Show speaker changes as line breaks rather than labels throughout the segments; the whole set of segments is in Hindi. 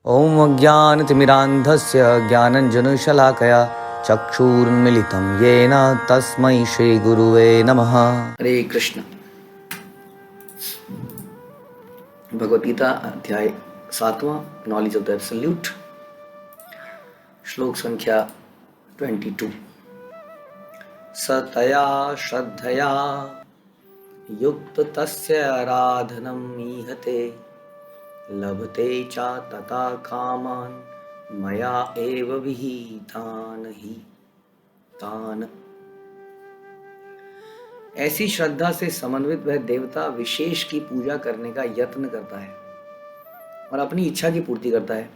ॐ अज्ञानतिमिरान्धस्य ज्ञानञ्जनशलाकया चक्षुरुन्मिलितं येन तस्मै श्रीगुरुवे नमः। हरे कृष्ण। भगवद गीता अध्याय 7वां, नॉलेज ऑफ द एब्सोल्यूट, श्लोक संख्या 22। सतया श्रद्धया युक्त तस्य आराधनं ईहते लभते च तथा कामान मया एव विहितान ही तान। ऐसी श्रद्धा से समन्वित वह देवता विशेष की पूजा करने का यत्न करता है और अपनी इच्छा की पूर्ति करता है,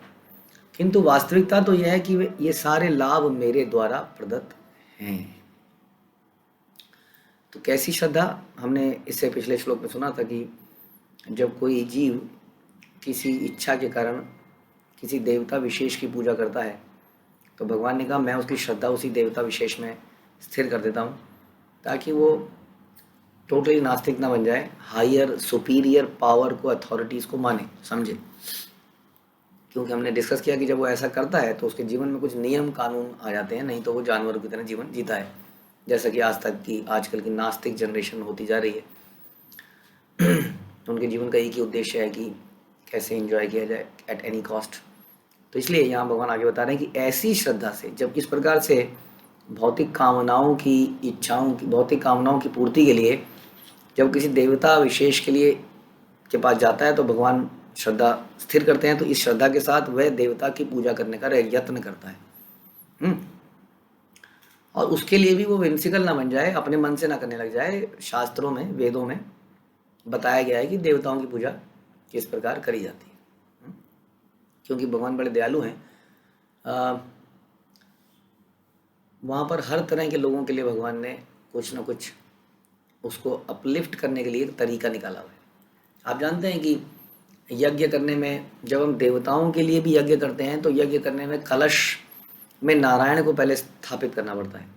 किंतु वास्तविकता तो यह है कि ये सारे लाभ मेरे द्वारा प्रदत्त हैं। तो कैसी श्रद्धा? हमने इससे पिछले श्लोक में सुना था कि जब कोई जीव किसी इच्छा के कारण किसी देवता विशेष की पूजा करता है तो भगवान ने कहा मैं उसकी श्रद्धा उसी देवता विशेष में स्थिर कर देता हूँ, ताकि वो टोटली नास्तिक ना बन जाए, हायर सुपीरियर पावर को, अथॉरिटीज़ को माने, समझे। क्योंकि हमने डिस्कस किया कि जब वो ऐसा करता है तो उसके जीवन में कुछ नियम कानून आ जाते हैं, नहीं तो वो जानवरों की तरह जीवन जीता है, जैसा कि आजकल की नास्तिक जनरेशन होती जा रही है। उनके जीवन का एक ही उद्देश्य है कि कैसे एंजॉय किया जाए एट एनी कॉस्ट। तो इसलिए यहाँ भगवान आगे बता रहे हैं कि ऐसी श्रद्धा से, जब इस प्रकार से भौतिक कामनाओं की पूर्ति के लिए जब किसी देवता विशेष के पास जाता है तो भगवान श्रद्धा स्थिर करते हैं। तो इस श्रद्धा के साथ वह देवता की पूजा करने का यत्न करता है। और उसके लिए भी वो विमसिकल ना बन जाए, अपने मन से ना करने लग जाए। शास्त्रों में, वेदों में बताया गया है कि देवताओं की पूजा किस प्रकार करी जाती है, क्योंकि भगवान बड़े दयालु हैं। वहाँ पर हर तरह के लोगों के लिए भगवान ने कुछ ना कुछ उसको अपलिफ्ट करने के लिए एक तरीका निकाला हुआ है। आप जानते हैं कि यज्ञ करने में, जब हम देवताओं के लिए भी यज्ञ करते हैं तो यज्ञ करने में कलश में नारायण को पहले स्थापित करना पड़ता है।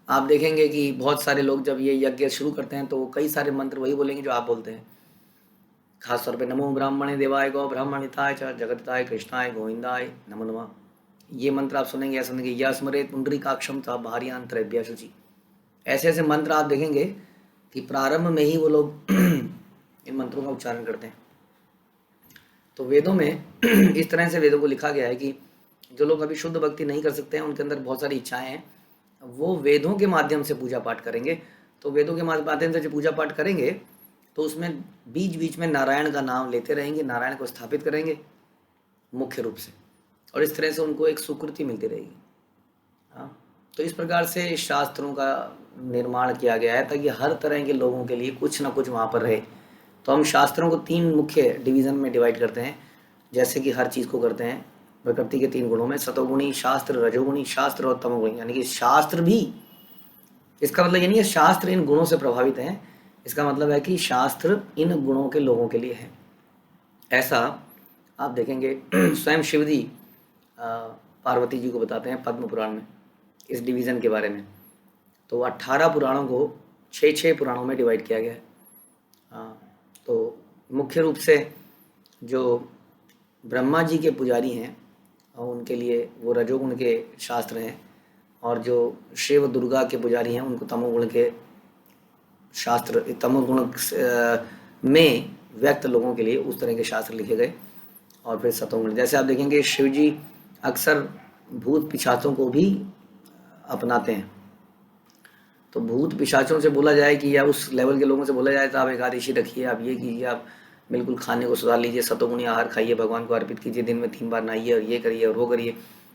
आप देखेंगे कि बहुत सारे लोग जब ये यज्ञ शुरू करते हैं तो वो कई सारे मंत्र वही बोलेंगे जो आप बोलते हैं। खासतौर पे नमो ब्राह्मणे देवाय गौ ब्राह्मणिताय च जगताय कृष्णाय गोविंदाय नमो नमः, ये मंत्र आप सुनेंगे। ऐसा सुनेंगे या स्मरेत पुंडरीकाक्षम सा भार्यांतरेभ्य शुचि, ऐसे ऐसे मंत्र आप देखेंगे कि प्रारंभ में ही वो लोग इन मंत्रों का उच्चारण करते हैं। तो वेदों में इस तरह से वेदों को लिखा गया है कि जो लोग अभी शुद्ध भक्ति नहीं कर सकते हैं, उनके अंदर बहुत सारी इच्छाएं हैं, वो वेदों के माध्यम से पूजा पाठ करेंगे। तो वेदों के माध्यम से जो पूजा पाठ करेंगे तो उसमें बीच बीच में नारायण का नाम लेते रहेंगे, नारायण को स्थापित करेंगे मुख्य रूप से, और इस तरह से उनको एक स्वीकृति मिलती रहेगी। हाँ, तो इस प्रकार से शास्त्रों का निर्माण किया गया है ताकि हर तरह के लोगों के लिए कुछ ना कुछ वहाँ पर रहे। तो हम शास्त्रों को 3 मुख्य डिवीज़न में डिवाइड करते हैं, जैसे कि हर चीज़ को करते हैं प्रकृति के 3 गुणों में, सतोगुणी शास्त्र, रजोगुणी शास्त्र और तमोगुणी। यानी कि शास्त्र भी, इसका मतलब ये नहीं है शास्त्र इन गुणों से प्रभावित हैं, इसका मतलब है कि शास्त्र इन गुणों के लोगों के लिए है। ऐसा आप देखेंगे स्वयं शिव जी पार्वती जी को बताते हैं पद्म पुराण में इस डिवीज़न के बारे में। तो 18 पुराणों को 6 पुराणों में डिवाइड किया गया है। तो मुख्य रूप से जो ब्रह्मा जी के पुजारी हैं उनके लिए वो रजोगुण के शास्त्र हैं, और जो शिव दुर्गा के पुजारी हैं उनको तमोगुण के शास्त्र, तमोगुण में व्यक्त लोगों के लिए उस तरह के शास्त्र लिखे गए। और फिर सतोगुण, जैसे आप देखेंगे शिव जी अक्सर भूत पिशाचों को भी अपनाते हैं। तो भूत पिशाचों से बोला जाए कि, या उस लेवल के लोगों से बोला जाए तो आप एकादशी रखिए, आप ये कीजिए, आप बिल्कुल खाने को सुधार लीजिए, सतोगुणी आहार खाइए, भगवान को अर्पित कीजिए, दिन में 3 बार नहाइए और ये करिए और वो करिए,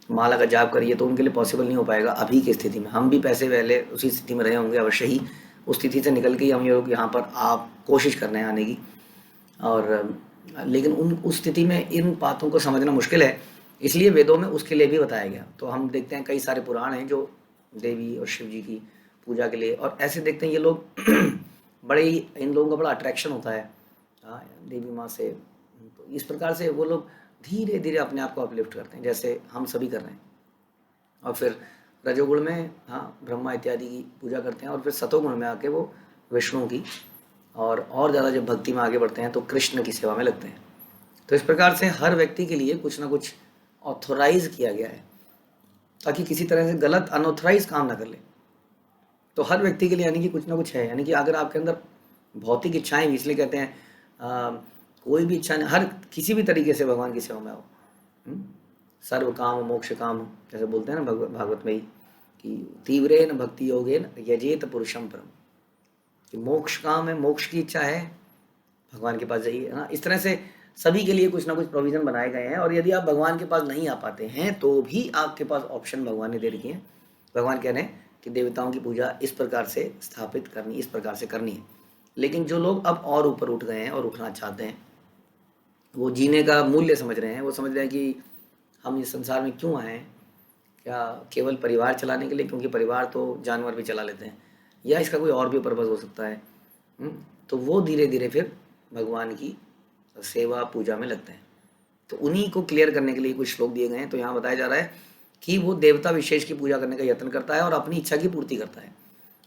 माला का जाप करिए, तो उनके लिए पॉसिबल नहीं हो पाएगा अभी की स्थिति में। हम भी पैसे पहले उसी स्थिति में रहे होंगे अवश्य ही, उस स्थिति से निकल के हम लोग यहाँ पर आप कोशिश कर रहे हैं आने की। और लेकिन उस स्थिति में इन बातों को समझना मुश्किल है, इसलिए वेदों में उसके लिए भी बताया गया। तो हम देखते हैं कई सारे पुराण हैं जो देवी और शिव जी की पूजा के लिए, और ऐसे देखते हैं ये लोग बड़े ही, इन लोगों का बड़ा अट्रैक्शन होता है देवी माँ से। तो इस प्रकार से वो लोग धीरे धीरे अपने आप को अपलिफ्ट करते हैं, जैसे हम सभी कर रहे हैं। और फिर रजोगुण में ब्रह्मा इत्यादि की पूजा करते हैं, और फिर सतोगुण में आके वो विष्णु की, और ज़्यादा जब भक्ति में आगे बढ़ते हैं तो कृष्ण की सेवा में लगते हैं। तो इस प्रकार से हर व्यक्ति के लिए कुछ ना कुछ ऑथोराइज किया गया है, ताकि किसी तरह से गलत अनऑथराइज काम ना कर ले। तो हर व्यक्ति के लिए यानी कि कुछ ना कुछ है, यानी कि अगर आपके अंदर भौतिक इच्छाएं भी, इसलिए कहते हैं कोई भी इच्छा नहीं, हर किसी भी तरीके से भगवान की सेवा में आओ। सर्व काम मोक्ष काम, जैसे बोलते हैं ना भागवत में ही कि तीव्रेन भक्ति योगेन यजेत पुरुषम परम, कि मोक्ष काम है, मोक्ष की इच्छा है, भगवान के पास जाइए, है ना। इस तरह से सभी के लिए कुछ ना कुछ प्रोविजन बनाए गए हैं। और यदि आप भगवान के पास नहीं आ पाते हैं तो भी आपके पास ऑप्शन भगवान ने दे रखी है। भगवान कह रहे हैं कि देवताओं की पूजा इस प्रकार से स्थापित करनी, इस प्रकार से करनी है। लेकिन जो लोग अब और ऊपर उठ गए हैं और उठना चाहते हैं, वो जीने का मूल्य समझ रहे हैं, वो समझ रहे हैं कि हम इस संसार में क्यों आए हैं, क्या केवल परिवार चलाने के लिए, क्योंकि परिवार तो जानवर भी चला लेते हैं, या इसका कोई और भी पर्पज़ हो सकता है। तो वो धीरे धीरे फिर भगवान की सेवा पूजा में लगते हैं। तो उन्हीं को क्लियर करने के लिए कुछ श्लोक दिए गए हैं। तो यहाँ बताया जा रहा है कि वो देवता विशेष की पूजा करने का यत्न करता है और अपनी इच्छा की पूर्ति करता है।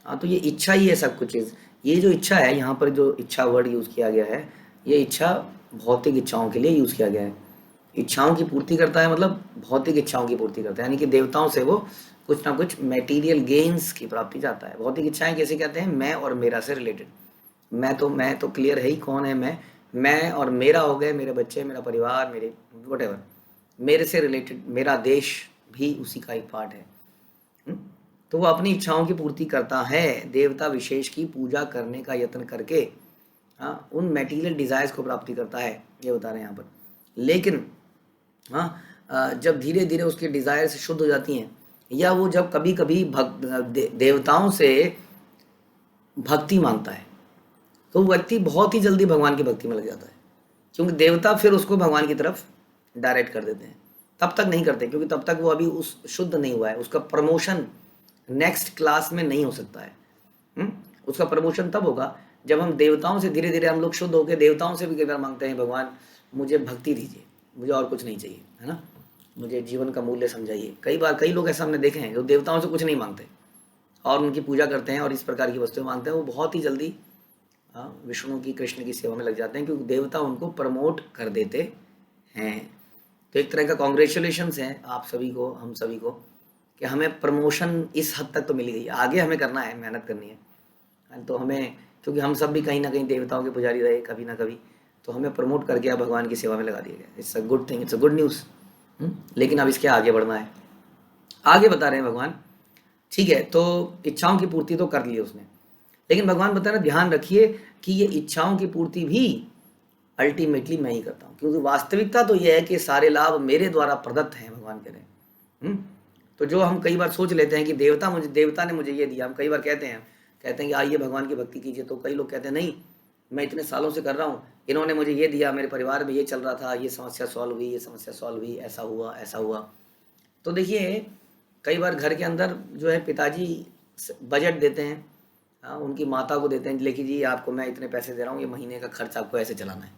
हाँ, तो ये इच्छा ही है सब कुछ चीज़। ये जो इच्छा है, यहाँ पर जो इच्छा वर्ड यूज़ किया गया है, ये इच्छा भौतिक इच्छाओं के लिए यूज़ किया गया है। इच्छाओं की पूर्ति करता है मतलब भौतिक इच्छाओं की पूर्ति करता है, यानी कि देवताओं से वो कुछ ना कुछ मटेरियल गेन्स की प्राप्ति चाहता है। भौतिक इच्छाएं कैसे कहते हैं, मैं और मेरा से रिलेटेड। मैं तो क्लियर है ही, कौन है मैं और मेरा हो गए, मेरे बच्चे, मेरा परिवार, मेरे वटेवर, मेरे से रिलेटेड, मेरा देश भी उसी का एक पार्ट है। तो वो अपनी इच्छाओं की पूर्ति करता है देवता विशेष की पूजा करने का यत्न करके। हाँ, उन मटेरियल डिजायर्स को प्राप्ति करता है, ये बता रहे हैं यहाँ पर। लेकिन हाँ, जब धीरे धीरे उसके डिजायर्स शुद्ध हो जाती हैं, या वो जब कभी कभी देवताओं से भक्ति मांगता है, तो व्यक्ति बहुत ही जल्दी भगवान की भक्ति में लग जाता है, क्योंकि देवता फिर उसको भगवान की तरफ डायरेक्ट कर देते हैं। तब तक नहीं करते, क्योंकि तब तक वो अभी उस शुद्ध नहीं हुआ है, उसका प्रमोशन नेक्स्ट क्लास में नहीं हो सकता है। उसका प्रमोशन तब होगा जब हम देवताओं से धीरे धीरे हम लोग शुद्ध होकर देवताओं से भी कई बार मांगते हैं, भगवान मुझे भक्ति दीजिए, मुझे और कुछ नहीं चाहिए, है ना, मुझे जीवन का मूल्य समझाइए। कई लोग ऐसा हमने देखे हैं जो देवताओं से कुछ नहीं मांगते और उनकी पूजा करते हैं और इस प्रकार की वस्तुएं मांगते हैं, वो बहुत ही जल्दी विष्णु की, कृष्ण की सेवा में लग जाते हैं, क्योंकि देवता उनको प्रमोट कर देते हैं। तो एक तरह का कॉन्ग्रेचुलेशंस है आप सभी को, हम सभी को, कि हमें प्रमोशन इस हद तक तो मिल गई, आगे हमें करना है, मेहनत करनी है। तो हमें, क्योंकि हम सब भी कहीं ना कहीं देवताओं के पुजारी रहे कभी ना कभी, तो हमें प्रमोट करके अब भगवान की सेवा में लगा दिया गया। It's a good thing, it's a good news. लेकिन अब इसके आगे बढ़ना है। आगे बता रहे हैं भगवान, ठीक है, तो इच्छाओं की पूर्ति तो कर ली उसने, लेकिन भगवान बता रहे ध्यान रखिए कि ये इच्छाओं की पूर्ति भी अल्टीमेटली मैं ही करता हूँ, क्योंकि वास्तविकता तो यह है कि सारे लाभ मेरे द्वारा प्रदत्त हैं, भगवान कह रहे हैं। तो जो हम कई बार सोच लेते हैं कि देवता ने मुझे ये दिया, हम कई बार कहते हैं कि आइए भगवान की भक्ति कीजिए, तो कई लोग कहते हैं नहीं, मैं इतने सालों से कर रहा हूँ, इन्होंने मुझे ये दिया, मेरे परिवार में ये चल रहा था, ये समस्या सॉल्व हुई, ये समस्या सॉल्व हुई, ऐसा हुआ ऐसा हुआ। तो देखिए, कई बार घर के अंदर जो है पिताजी बजट देते हैं, उनकी माता को देते हैं, लेकिन जी आपको मैं इतने पैसे दे रहा हूँ, ये महीने का खर्च आपको ऐसे चलाना है।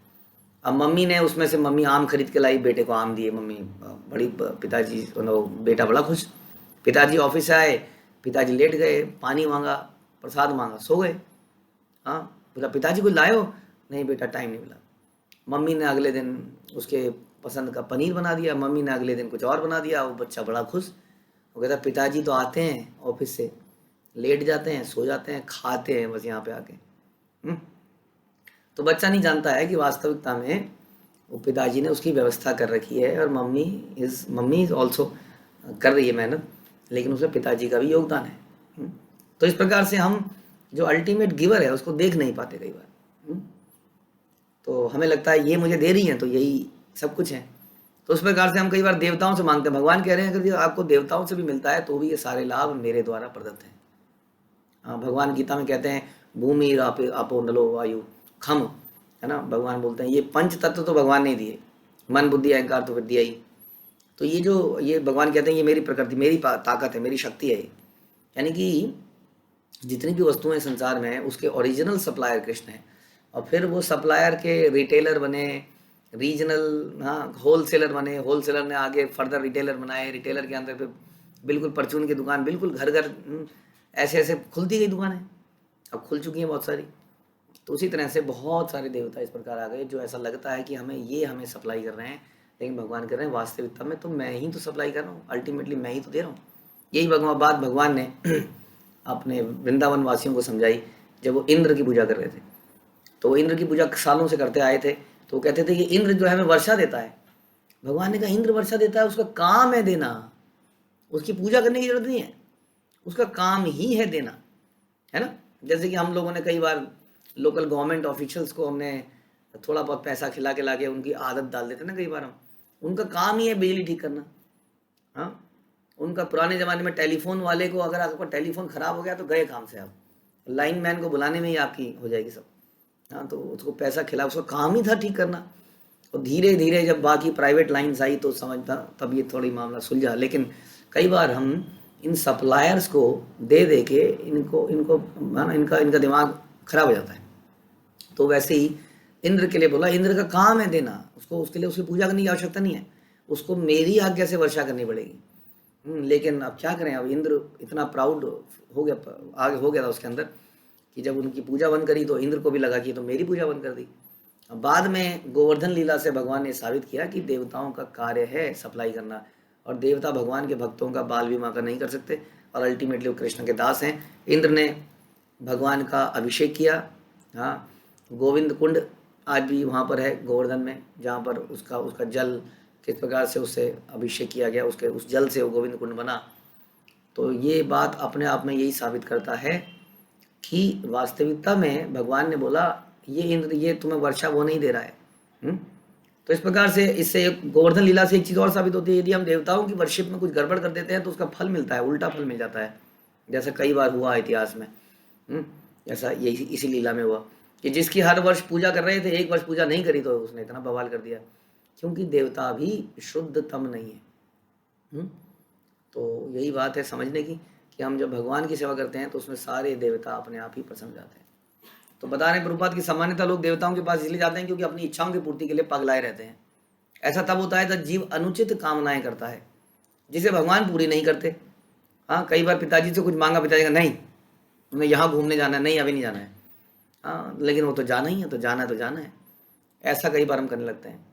अब मम्मी ने उसमें से, मम्मी आम खरीद के लाई, बेटे को आम दिए, मम्मी बड़ी, पिताजी, बेटा बड़ा खुश। पिताजी ऑफिस से आए, पिताजी लेट गए, पानी मांगा, प्रसाद मांगा, सो गए। हाँ, बोला पिताजी को लाए हो, नहीं बेटा टाइम नहीं मिला। मम्मी ने अगले दिन उसके पसंद का पनीर बना दिया, मम्मी ने अगले दिन कुछ और बना दिया, वो बच्चा बड़ा खुश। वो कहता पिताजी तो आते हैं ऑफिस से, लेट जाते हैं, सो जाते हैं, खाते हैं बस यहाँ पे आके। तो बच्चा नहीं जानता है कि वास्तविकता में वो पिताजी ने उसकी व्यवस्था कर रखी है, और मम्मी इज ऑल्सो कर रही है मेहनत, लेकिन उसमें पिताजी का भी योगदान है। तो इस प्रकार से हम जो अल्टीमेट गिवर है उसको देख नहीं पाते कई बार। तो हमें लगता है ये मुझे दे रही है तो यही सब कुछ है। तो उस प्रकार से हम कई बार देवताओं से मांगते हैं। भगवान कह रहे हैं अगर आपको देवताओं से भी मिलता है तो भी ये सारे लाभ मेरे द्वारा प्रदत्त हैं। हाँ, भगवान गीता में कहते हैं भूमि आपो नलो वायु खम, है ना। भगवान बोलते हैं ये पंच तत्व तो भगवान ने दिए, मन बुद्धि अहंकार तो फिर दिया ही। तो ये भगवान कहते हैं ये मेरी प्रकृति, मेरी ताकत है, मेरी शक्ति है। यानी कि जितनी भी वस्तुएं संसार में है उसके ओरिजिनल सप्लायर कृष्ण है, और फिर वो सप्लायर के रिटेलर बने, रीजनल, हाँ, होलसेलर बने, होलसेलर ने आगे फर्दर रिटेलर बनाए, रिटेलर के अंदर फिर बिल्कुल परचून की दुकान, बिल्कुल घर घर ऐसे ऐसे खुलती गई दुकानें, अब खुल चुकी हैं बहुत सारी। तो उसी तरह से बहुत सारे देवता इस प्रकार आ गए जो ऐसा लगता है कि हमें सप्लाई कर रहे हैं, लेकिन भगवान कह रहे हैं वास्तविकता में तो मैं ही तो सप्लाई कर रहा हूँ, अल्टीमेटली मैं ही तो दे रहा हूँ। यही बात भगवान ने अपने वृंदावन वासियों को समझाई जब वो इंद्र की पूजा कर रहे थे। तो वो इंद्र की पूजा सालों से करते आए थे, तो वो कहते थे कि इंद्र जो है हमें वर्षा देता है। भगवान ने कहा इंद्र वर्षा देता है, उसका काम है देना, उसकी पूजा करने की जरूरत नहीं है, उसका काम ही है देना, है ना। जैसे कि हम लोगों ने कई बार लोकल गवर्नमेंट ऑफिशियल्स को हमने थोड़ा बहुत पैसा खिला के लाके उनकी आदत डाल देते ना, कई बार हम, उनका काम ही है बिजली ठीक करना। हाँ, उनका पुराने ज़माने में टेलीफोन वाले को अगर आपका टेलीफोन ख़राब हो गया तो गए काम से, आप लाइन मैन को बुलाने में ही आपकी हो जाएगी सब। हाँ, तो उसको पैसा खिला, उसका काम ही था ठीक करना। और धीरे धीरे जब बाकी प्राइवेट लाइन्स आई तो समझता, तब ये थोड़ी मामला सुलझा। लेकिन कई बार हम इन सप्लायर्स को दे के इनको इनका दिमाग खराब हो जाता है। तो वैसे ही इंद्र के लिए बोला, इंद्र का काम है देना, उसको उसके लिए उसकी पूजा करने की आवश्यकता नहीं है, उसको मेरी आज्ञा से वर्षा करनी पड़ेगी। लेकिन अब क्या करें, अब इंद्र इतना प्राउड हो गया, आगे हो गया था उसके अंदर कि जब उनकी पूजा बंद करी तो इंद्र को भी लगा कि तो मेरी पूजा बंद कर दी। अब बाद में गोवर्धन लीला से भगवान ने साबित किया कि देवताओं का कार्य है सप्लाई करना, और देवता भगवान के भक्तों का बाल विवाह कर नहीं कर सकते, और अल्टीमेटली वो कृष्ण के दास हैं। इंद्र ने भगवान का अभिषेक किया। हाँ, गोविंद कुंड आज भी वहाँ पर है गोवर्धन में, जहाँ पर उसका जल किस प्रकार से उससे अभिषेक किया गया, उसके उस जल से वो गोविंद कुंड बना। तो ये बात अपने आप में यही साबित करता है कि वास्तविकता में भगवान ने बोला ये इंद्र, ये तुम्हें वर्षा वो नहीं दे रहा है। तो इस प्रकार से इससे गोवर्धन लीला से एक चीज़ और साबित होती है, यदि हम देवताओं की वर्शिप में कुछ गड़बड़ कर देते हैं तो उसका फल मिलता है, उल्टा फल मिल जाता है। जैसा कई बार हुआ इतिहास में, ऐसा यही इसी लीला में हुआ कि जिसकी हर वर्ष पूजा कर रहे थे, एक वर्ष पूजा नहीं करी तो उसने इतना बवाल कर दिया, क्योंकि देवता भी शुद्धतम नहीं है। तो यही बात है समझने की कि हम जब भगवान की सेवा करते हैं तो उसमें सारे देवता अपने आप ही प्रसन्न जाते हैं। तो बता रहे प्रभुपाद की सामान्यतः लोग देवताओं के पास इसलिए जाते हैं क्योंकि अपनी इच्छाओं की पूर्ति के लिए पगलाए रहते हैं। ऐसा तब होता है जब जीव अनुचित कामनाएं करता है जिसे भगवान पूरी नहीं करते। हाँ, कई बार पिताजी से कुछ मांगा, पिताजी का नहीं, उन्हें यहाँ घूमने जाना है, नहीं अभी नहीं जाना है। हाँ, लेकिन वो तो जाना ही है, तो जाना है तो जाना है। ऐसा कई बार हम करने लगते हैं।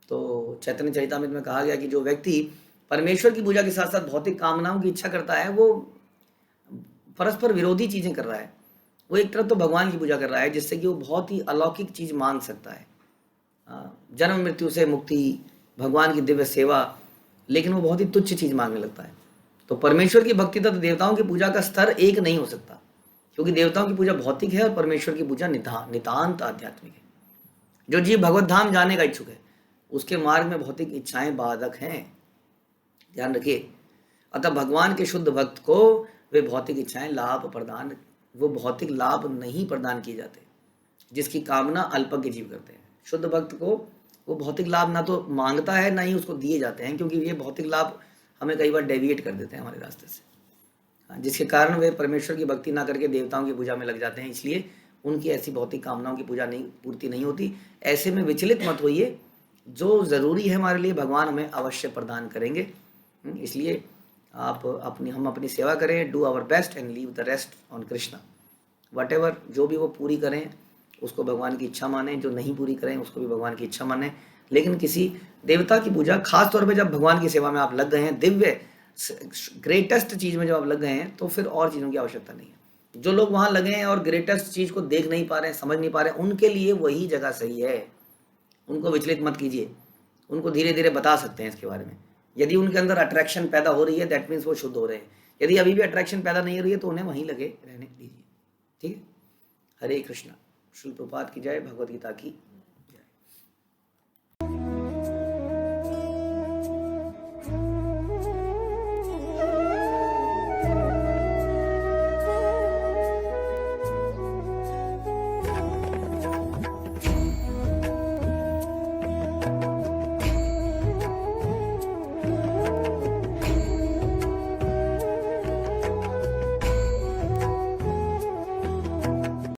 तो चैतन्य चरितामृत में कहा गया कि जो व्यक्ति परमेश्वर की पूजा के साथ साथ भौतिक कामनाओं की इच्छा करता है वो परस्पर विरोधी चीज़ें कर रहा है। वो एक तरफ तो भगवान की पूजा कर रहा है जिससे कि वो बहुत ही अलौकिक चीज़ मांग सकता है, जन्म मृत्यु से मुक्ति, भगवान की दिव्य सेवा, लेकिन वो बहुत ही तुच्छ चीज़ मांगने लगता है। तो परमेश्वर की भक्ति तथा देवताओं की पूजा का स्तर एक नहीं हो सकता, क्योंकि देवताओं की पूजा भौतिक है और परमेश्वर की पूजा नितांत आध्यात्मिक है। जो जीव भगवत धाम जाने का इच्छुक है उसके मार्ग में भौतिक इच्छाएं बाधक हैं, ध्यान रखिए। अतः भगवान के शुद्ध भक्त को वे भौतिक इच्छाएं वो भौतिक लाभ नहीं प्रदान किए जाते, जिसकी कामना अल्पज्ञ जीव करते हैं। शुद्ध भक्त को वो भौतिक लाभ ना तो मांगता है ना ही उसको दिए जाते हैं, क्योंकि ये भौतिक लाभ हमें कई बार डेविएट कर देते हैं हमारे रास्ते से, जिसके कारण वे परमेश्वर की भक्ति ना करके देवताओं की पूजा में लग जाते हैं। इसलिए उनकी ऐसी भौतिक कामनाओं की पूर्ति नहीं होती। ऐसे में विचलित मत होइए, जो ज़रूरी है हमारे लिए भगवान हमें अवश्य प्रदान करेंगे। इसलिए हम अपनी सेवा करें, do our best and leave the rest on Krishna. Whatever जो भी वो पूरी करें उसको भगवान की इच्छा माने, जो नहीं पूरी करें उसको भी भगवान की इच्छा माने। लेकिन किसी देवता की पूजा, खास तौर पे जब भगवान की सेवा में आप लग गए हैं, दिव्य ग्रेटेस्ट चीज़ में जब आप लग गए हैं, तो फिर और चीज़ों की आवश्यकता नहीं है। जो लोग वहाँ लगे हैं और ग्रेटेस्ट चीज़ को देख नहीं पा रहे हैं, समझ नहीं पा रहे हैं, उनके लिए वही जगह सही है। उनको विचलित मत कीजिए, उनको धीरे धीरे बता सकते हैं इसके बारे में। यदि उनके अंदर अट्रैक्शन पैदा हो रही है, दैट मीन्स वो शुद्ध हो रहे हैं। यदि अभी भी अट्रैक्शन पैदा नहीं हो रही है तो उन्हें वहीं लगे रहने दीजिए, ठीक है। हरे कृष्णा। श्री प्रभुपाद की जय। भगवद गीता की